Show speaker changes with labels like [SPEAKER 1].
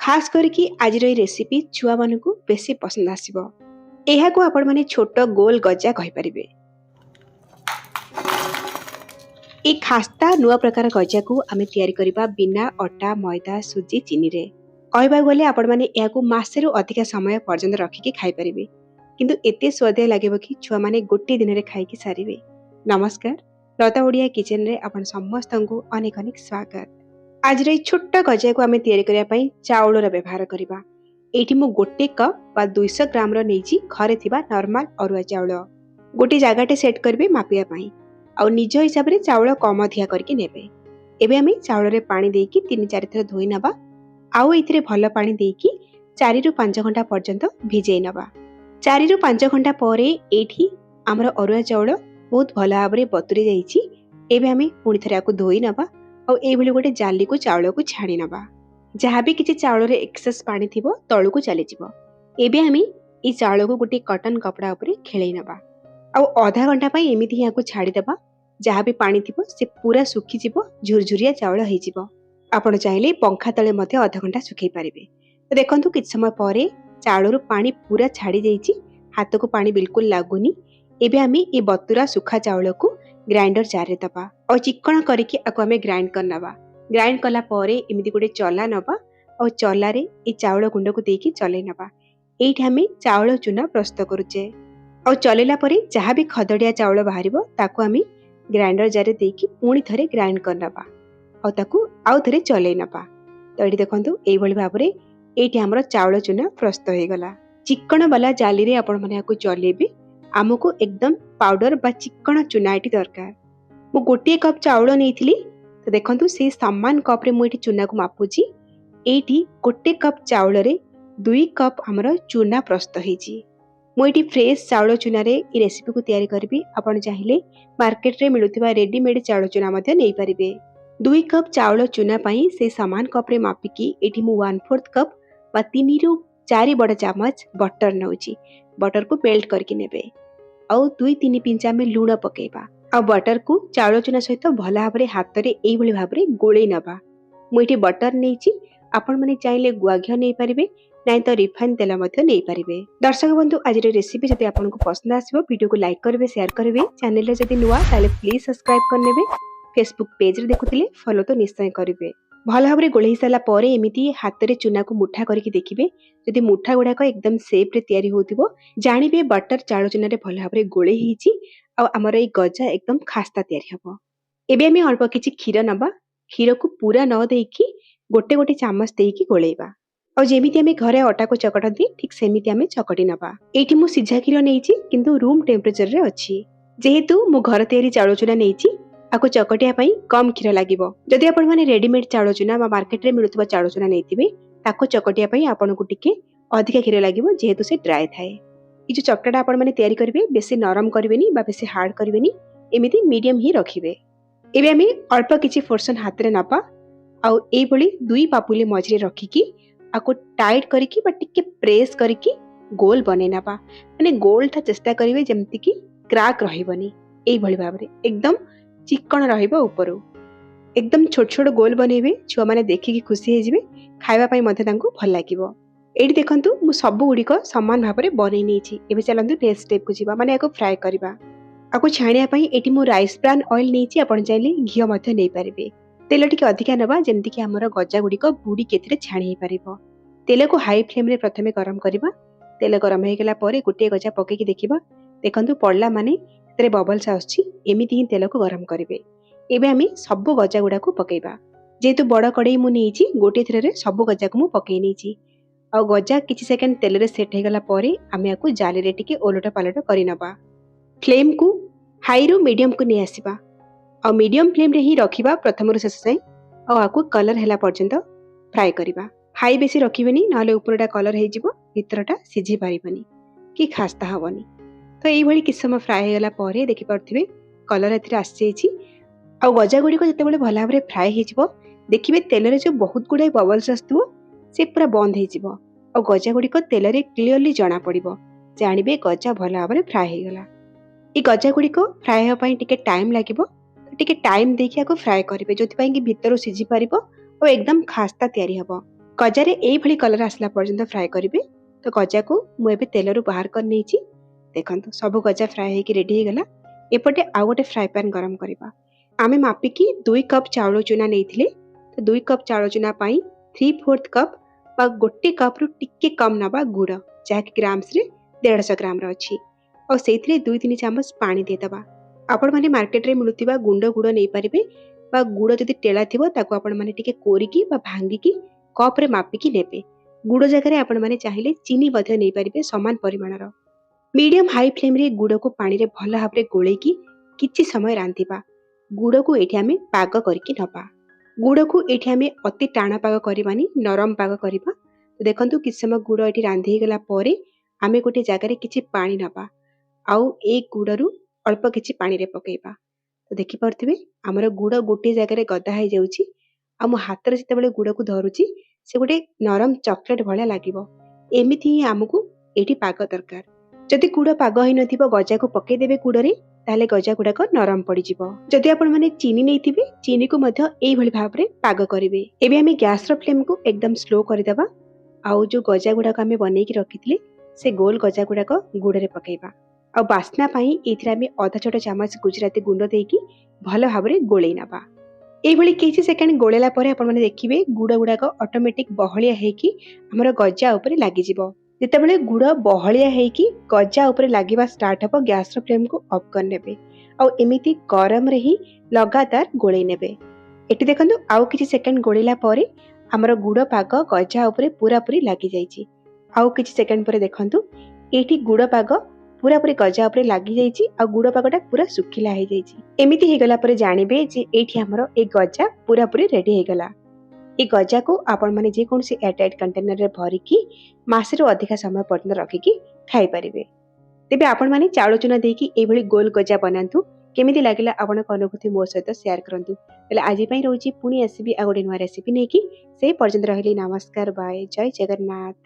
[SPEAKER 1] खास करके आज रेसिपी छुआ मानक बेसी पसंद आसो। यह आपण मैंने छोट गोल गजा कहींपर। ये खास्ता नुआ प्रकार गजा को आम या बिना अटा मैदा सुजी चीनी रे कहवा गले आपण मैंने मसे अधिक समय पर्यंत रखिकी खाईपर किंतु एते स्वादिया लगे कि छुआ मैंने गोटे दिन में खाई सारे। नमस्कार, लता ओडिया किचन रे आपण समस्त को अनेक अनेक स्वागत। आज छोट गजा को आम या चाउल व्यवहार करवा। ये मु गोटे कप बा 200 ग्राम नहीं घरे थिबा नॉर्मल अरुआ चाउल गोटे जगटे सेट करेंगे मापिया आ निज हिसाब से चाउल कम अधिया करके नेबे। एबे आमे चाउल रे पानी देकी 3-4 थर धोई नबा। आउ एथिरे भल पानी देकी 4 ରୁ 5 घंटा पर्यंत भिजेई नबा। 4 ରୁ 5 घंटा परे एठी हमर अरुआ चाउल बहुत भल भाव रे बतुरी जाईची। एबे आमे पुणी थरे आकु धोई नबा आ ए भली गोटे जाली को चाउल को छाणी नबा। जहाँ भी किसी चाउल रे एक्सेस पानी थिबो तळु को चली जिवो। एबे आमे ई चाउल को गोटे कॉटन कपड़ा ऊपर खेळेई नबा आ आधा घंटा पई एमिति ही आकु छाडी देबा। जहाँ भी पानी थिबो से पूरा सुखी जिवो, झुरझुरिया चाउल होई जिवो। आपण चाहिले पंखा तले मध्ये आधा घंटा सुखई पारिबे। तो देखंतु किछ समय परे चाउल रो पानी पूरा छाडी जाईची, हाथ को पानी बिल्कुल लागुनी। एबे आमे ई बतुरा सुखा चाउल को ग्राइंडर जार रे दबा और चिकण करके आकु आमे ग्राइंड करनबा। ग्राइंड कला परे एमिति गोटे चला नबा और चला रे ई चाउल गुंड को देकी चले नबा। एठी आमे चाउल चूना प्रस्तुत करूचे और चलेला परे जहाँ भी खदड़िया चाउल बाहरिबो ताकू आमे ग्राइंडर जार देकी पुणी थरे ग्राइंड करनबा और ताकू आउ थरे चले नबा। तो एठी देखंतु एई भली भाबरे एठी हमर चाउल चूना प्रस्तुत हो गला। चिकण वाला जाली रे आपण माने आकु चलेबे। हमको एकदम पाउडर बा चिकण चूना एठी दरकार। मु गोटे कप चाउल नेइथिली। तो देखंतु से समान कप रे मु एठी चूना को मापुची। एठी गोटे कप चाउल रे 2 कप हमर चूना प्रस्तुत होईची। मु एठी फ्रेश चाउल चूना रे ई रेसिपी को तयारी करबी। आपण चाहिले मार्केट रे मिलुथिबा रेडीमेड चाउल चूना मध्ये नै परिबे। 2 कप चाउल चूना पई से समान कप रे मापिकी एठी मु 1/4 कप बा 3 ରୁ 4 बड़ चम्मच बटर नउची। बटर को मेल्ट करके नेबे और 2-3 पिंचा में लूण पकेबा आ बटर को चाउल चूना सहित भल भाव रे हाथ रे एई भली भाव रे गोळेई नबा। मु एठी बटर नेइची। आपण माने चाहिले गुआ घिओ नै परिबे, नहीं तो रिफाइन तेल नहीं पारे। दर्शक बंधु, आज रेसिपी जब आपको पसंद आसो वीडियो को लाइक करेंगे, शेयर करेंगे। चैनल जब नुआ ताले प्लीज सब्सक्राइब करने। फेसबुक पेज रे देखुथिले फॉलो तो निश्चय करेंगे। भल भाव गोलई सारा पर एमती हाथ में चूना को मुठा करके देखिए। जदि मुठा गुड़ाक एकदम सेप रे तैयारी होतिबो जानिबे बटर चाउल चूना रे भल भाव गोलई हिची आ हमर ए गजा एकदम खास्ता तैयारी हबो। एबे हम अल्प किछि क्षीर नबा। क्षीर को पूरा न देकी गोटे गोटे चामच देकी गोलैबा और जेमिति आमे घरे अटा को चकटती ठीक सेमिति आमे चकटी नबा। एठी मु सिझा क्षीर नेइची किंतु रूम टेम्परेचर रे अछि। जेहेतु मु घर तयारी चाउल चूना नेइची आको चकटिया पई कम क्षीर लागिवो। जदि आपण माने रेडीमेड चाउल चूना बा मार्केट रे मिलुतबा चाउल चूना नेइतिबे ताको चकटिया पई आपण को टिके अधिक क्षीर लागिवो, जेहेतु से ड्राई थाए। ई जो चकटाटा आपण माने तयारी करिवे बेसी नरम करबेनी बा बेसी हार्ड करबेनी, एमिति मीडियम ही रखिबे। एबे आमे अल्प किछि पोर्शन हाथ रे नबा आ एई भली 2 पापुली मझरे रखिकी आको टाइट करके बा टिके प्रेस करके गोल बने नबा। माने गोल ता चेष्टा करिवे जेमति कि क्रैक रहिबनी। एई भली भाबरे एकदम चिकन रहिबो ऊपरो। एकदम छोट छोट गोल बनेबे, छुआ माने देखि कि खुशी हे जिवे, खाइबा पई मध्ये तांको भल लागिवो। एठी देखंतु मु सब गुडी को समान भाबरे बनै नेछि। एबे चलंतु नेक्स्ट स्टेप को जिबा, माने आको फ्राई करबा। आको छाणिया पई एठी मु राइस ब्रान ऑयल नेछि। आपण चाइले घियो मध्ये नै पारिबे। तेल टिके अधिका नबा जेमति कि हमर गजा गुडी को बुडी केथिरे छाणी हे परिबो। तेल को हाई फ्लेम रे प्रथमे गरम करबा। तेल गरम हे गेला परे गुटे गजा पके कि देखिबा। देखंतु पडला माने तेरे बबल्स आछी, एमिति ही तेल को गरम करिवे। एबे आमी सब गजा गुडा को पकेबा। जेतु बड़ कड़ई मु नेइची गोटे थरे सब गजा को मु पकेई नेइची आ गजा किछि सेकंड तेल रे सेट हे गेला परे आमी आकु जाली रे टिके ओलटा पालटा करि नबा। फ्लेम को हाई रो मीडियम को नै आसीबा आ मीडियम फ्लेम रे ही रखिबा प्रथम रो शेष जाय आ आकु कलर हैला पर्यंत फ्राई करिबा। हाई बेसी रखिबेनी, नाले ऊपरटा कलर हे जिवो, भीतरटा सिझी पारिबनी कि खास्ता हबनी। तो एई भली किछ समय फ्राई हे गेला परे देखि परथिबे कलर एथिरे आसी जाईची आ गजा गुडी को जते बेले भला भाबरे फ्राई हे जिवो देखिबे तेल रे जो बहुत गुडे बबल्स आस्तुओ से पूरा बंद हे जिवो आ गजा गुडी को तेल रे क्लियरली जाना पड़िबो। जानिबे गजा भला भाबरे फ्राई हे गेला। ई गजा गुडी को फ्राई हो पई टिके टाइम लागिबो। तो टिके टाइम देखि आको फ्राई करिवे जोथि पई कि भीतर सिझी पारिबो और एकदम खास्ता तैयारी हबो। ଗଜାରେ ଏଇଭଳି କଲର୍ ଆସିଲା ପର୍ଯ୍ୟନ୍ତ ଫ୍ରାଏ କରିବେ। ତ ଗଜାକୁ ମୁଁ ଏବେ ତେଲରୁ ବାହାର କରି ନେଇଛି। ଦେଖନ୍ତୁ ସବୁ ଗଜା ଫ୍ରାଏ ହେଇକି ରେଡି ହେଇଗଲା। ଏପଟେ ଆଉ ଗୋଟେ ଫ୍ରାଏ ପ୍ୟାନ୍ ଗରମ କରିବା। ଆମେ ମାପିକି 2 କପ୍ ଚାଉଳ ଚୁନା ନେଇଥିଲେ। ତ 2 କପ୍ ଚାଉଳ ଚୁନା ପାଇଁ 3/4 କପ୍ ବା 1 କପ୍ରୁ ଟିକେ କମ୍ ନେବା ଗୁଡ଼, ଯାହାକି ଗ୍ରାମ୍ସରେ 150 ଗ୍ରାମର ଅଛି। ଆଉ ସେଇଥିରେ 2-3 ଚାମଚ ପାଣି ଦେଇଦେବା। ଆପଣମାନେ ମାର୍କେଟରେ ମିଳୁଥିବା ଗୁଣ୍ଡ ଗୁଡ଼ ନେଇପାରିବେ ବା ଗୁଡ଼ ଯଦି ଟେଳା ଥିବ ତାକୁ ଆପଣମାନେ ଟିକେ କୋରିକି ବା ଭାଙ୍ଗିକି କପ୍ରେ ମାପିକି ନେବେ। ଗୁଡ଼ ଜାଗାରେ ଆପଣମାନେ ଚାହିଁଲେ ଚିନି ମଧ୍ୟ ନେଇପାରିବେ ସମାନ ପରିମାଣର। ମିଡିୟମ୍ ହାଇ ଫ୍ଲେମ୍ରେ ଗୁଡ଼କୁ ପାଣିରେ ଭଲ ଭାବରେ ଗୋଳେଇକି କିଛି ସମୟ ରାନ୍ଧିବା। ଗୁଡ଼କୁ ଏଠି ଆମେ ପାଗ କରିକି ନେବା। ଗୁଡ଼କୁ ଏଠି ଆମେ ଅତି ଟାଣ ପାଗ କରିବାନି, ନରମ ପାଗ କରିବା। ଦେଖନ୍ତୁ କିଛି ସମୟ ଗୁଡ଼ ଏଠି ରାନ୍ଧି ହେଇଗଲା ପରେ ଆମେ ଗୋଟେ ଜାଗାରେ କିଛି ପାଣି ନେବା, ଆଉ ଏଇ ଗୁଡ଼ରୁ ଅଳ୍ପ କିଛି ପାଣିରେ ପକେଇବା। ତ ଦେଖିପାରୁଥିବେ ଆମର ଗୁଡ଼ ଗୋଟିଏ ଜାଗାରେ ଗଦା ହେଇଯାଉଛି। ଆଉ ମୋ ହାତରେ ଯେତେବେଳେ ଗୁଡ଼କୁ ଧରୁଛି ସେ ଗୋଟେ ନରମ ଚକୋଲେଟ୍ ଭଳିଆ ଲାଗିବ। ଏମିତି ହିଁ ଆମକୁ ଏଠି ପାଗ ଦରକାର। ଯଦି ଗୁଡ଼ ପାଗ ହେଇନଥିବ ଗଜାକୁ ପକେଇଦେବେ ଗୁଡ଼ରେ, ତାହେଲେ ଗଜା ଗୁଡ଼ାକ ନରମ ପଡ଼ିଯିବ। ଯଦି ଆପଣମାନେ ଚିନି ନେଇଥିବେ, ଚିନିକୁ ମଧ୍ୟ ଏଇଭଳି ଭାବରେ ପାଗ କରିବେ। ଏବେ ଆମେ ଗ୍ୟାସ୍ର ଫ୍ଲେମ୍କୁ ଏକଦମ ସ୍ଲୋ କରିଦେବା। ଆଉ ଯୋଉ ଗଜା ଗୁଡ଼ାକ ଆମେ ବନେଇକି ରଖିଥିଲେ ସେ ଗୋଲ ଗଜା ଗୁଡ଼ାକ ଗୁଡ଼ରେ ପକେଇବା। ଆଉ ବାସ୍ନା ପାଇଁ ଏଥିରେ ଆମେ ଅଧା ଛୋଟ ଚାମଚ ଗୁଜୁରାତି ଗୁଣ୍ଡ ଦେଇକି ଭଲ ଭାବରେ ଗୋଳେଇ ନେବା। এইଭଳି କିଛି ସେକେଣ୍ଡ ଗୋଳେଇଲା ପରେ ଆପଣମାନେ ଦେଖିବେ ଗୁଡ଼ ଗୁଡ଼ାକ ଅଟୋମେଟିକ ବହଳିଆ ହେଇକି ଆମର ଗଜା ଉପରେ ଲାଗିଯିବ। ଯେତେବେଳେ ଗୁଡ଼ ବହଳିଆ ହେଇକି ଗଜା ଉପରେ ଲାଗିବା ଷ୍ଟାର୍ଟ ହେବ, ଗ୍ୟାସ୍ର ଫ୍ଲେମ୍କୁ ଅଫ୍ କରିନେବେ। ଆଉ ଏମିତି ଗରମରେ ହିଁ ଲଗାତାର ଗୋଳେଇ ନେବେ। ଏଠି ଦେଖନ୍ତୁ ଆଉ କିଛି ସେକେଣ୍ଡ ଗୋଳେଇଲା ପରେ ଆମର ଗୁଡ଼ ପାଗ ଗଜା ଉପରେ ପୁରାପୁରି ଲାଗିଯାଇଛି। ଆଉ କିଛି ସେକେଣ୍ଡ ପରେ ଦେଖନ୍ତୁ ଏଇଠି ଗୁଡ଼ ପାଗ ପୁରାପୁରି ଗଜା ଉପରେ ଲାଗିଯାଇଛି ଆଉ ଗୁଡ଼ ପାଗଟା ପୁରା ଶୁଖିଲା ହେଇଯାଇଛି। ଏମିତି ହେଇଗଲା ପରେ ଜାଣିବେ ଯେ ଏଇଠି ଆମର ଏଇ ଗଜା ପୁରାପୁରି ରେଡି ହେଇଗଲା। এই ଗଜାକୁ ଆପଣମାନେ ଯେକୌଣସି ଏୟାରଟାଇଟ୍ କଣ୍ଟେନରରେ ଭରିକି ମାସେରୁ ଅଧିକା ସମୟ ପର୍ଯ୍ୟନ୍ତ ରଖିକି ଖାଇପାରିବେ। ତେବେ ଆପଣମାନେ ଚାଉଳ ଚୁନା ଦେଇକି ଏଇଭଳି ଗୋଲ ଗଜା ବନାନ୍ତୁ। କେମିତି ଲାଗିଲା ଆପଣଙ୍କ ଅନୁଭୂତି ମୋ ସହିତ ସେୟାର କରନ୍ତୁ। ହେଲେ ଆଜି ପାଇଁ ରହୁଛି, ପୁଣି ଆସିବି ଆଉ ଗୋଟେ ନୂଆ ରେସିପି ନେଇକି। ସେଇ ପର୍ଯ୍ୟନ୍ତ ରହିଲି, ନମସ୍କାର, ବାଏ, ଜୟ ଜଗନ୍ନାଥ।